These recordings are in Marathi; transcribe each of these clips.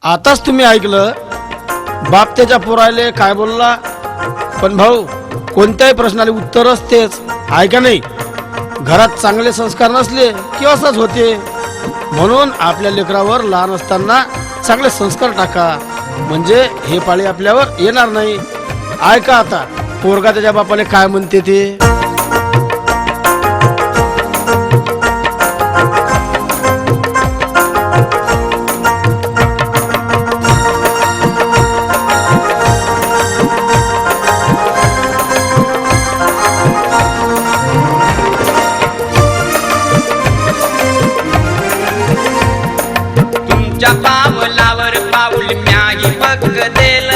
आताच तुम्ही ऐकलं बाप त्याच्या पोराले काय बोलला, पण भाऊ कोणत्याही प्रश्नाला उत्तरच तेच आहे का नाही. घरात चांगले संस्कार नसले की असंच होते. म्हणून आपल्या लेकरावर लहान असताना चांगले संस्कार टाका, म्हणजे हे पाळी आपल्यावर येणार नाही. ऐका आता पोरगा त्याच्या बापाने काय म्हणते ते. तुमच्या पावलावर पाऊल म्याही बघ देल,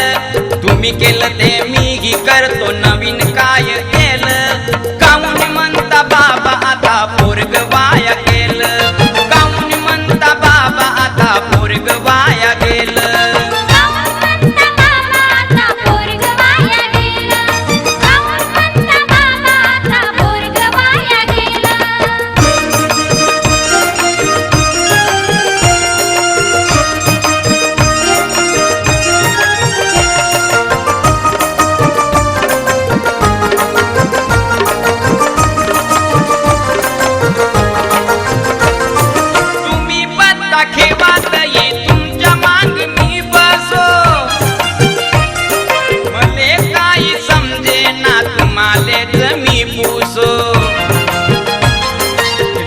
तुम्ही केलं ते मीही करतो नवीन काय केलं. काऊन म्हणता बाबा आता पोरग वाया गेलं, काऊन म्हणता बाबा आता पोरग वाया गेलं.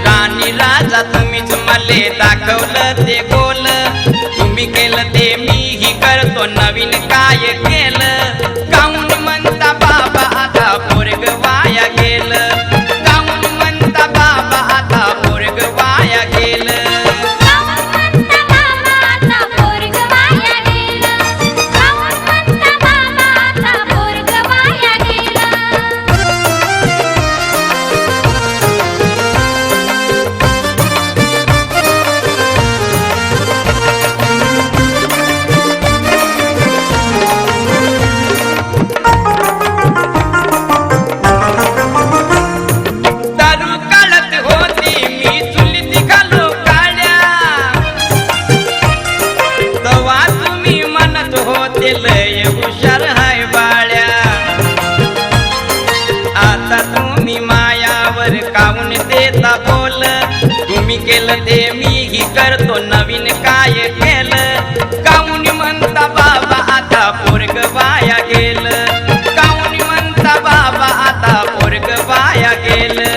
राणी राजा तुम्हीच मले दाखवलं ते गोल, तुम्ही केलं ते मीही करतो नवीन काय केलं. काऊन म्हणता बाबा आता पोरग वाया गेलं, काऊन म्हणता बाबा आता पोरग वाया गेलं. लय हुशार हाय बाळ्या, आता तुम्ही मायावर काऊन देता बोल, तुम्ही केलं ते मीही करतो नवीन काय केलं. काऊन म्हणता बाबा आता पोरग वाया गेलं, काऊन म्हणता बाबा आता पोरग वाया गेलं.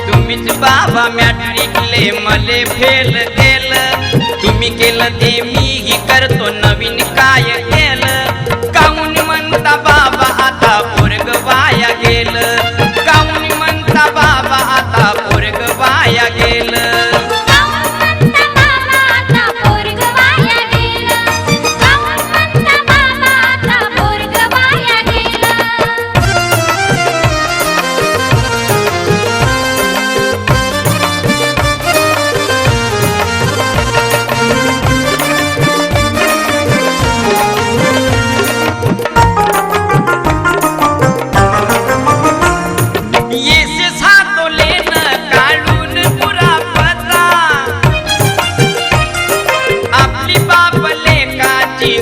तुम्हीच बाबा मॅट्रिकले मले फेल केलं, तुम्ही केलं ते मीही करतो नवीन काय केलं. काऊन म्हणता बाबा आता पोरग वाया गेलं, काऊन म्हणता बाबा आता पोरग वाया गेलं.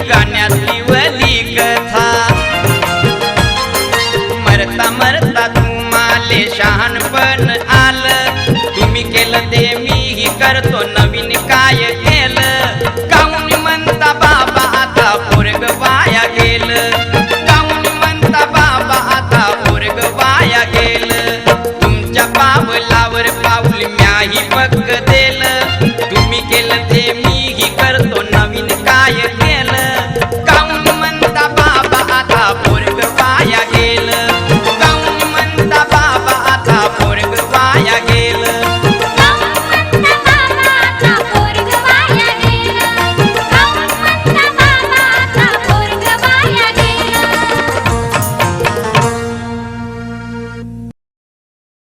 गाण्यातली वली कथा, मरता मरता तुम्हाले शहाणपण आलं, तुम्ही केलं ते मीही करतो नवीन काय केलं. काऊन म्हणता बाबा आता पोरग वाया गेलं, काऊन म्हणता बाबा आता पोरग वाया गेलं. तुमच्या पावलावर पाऊल म्याही बघ देलं,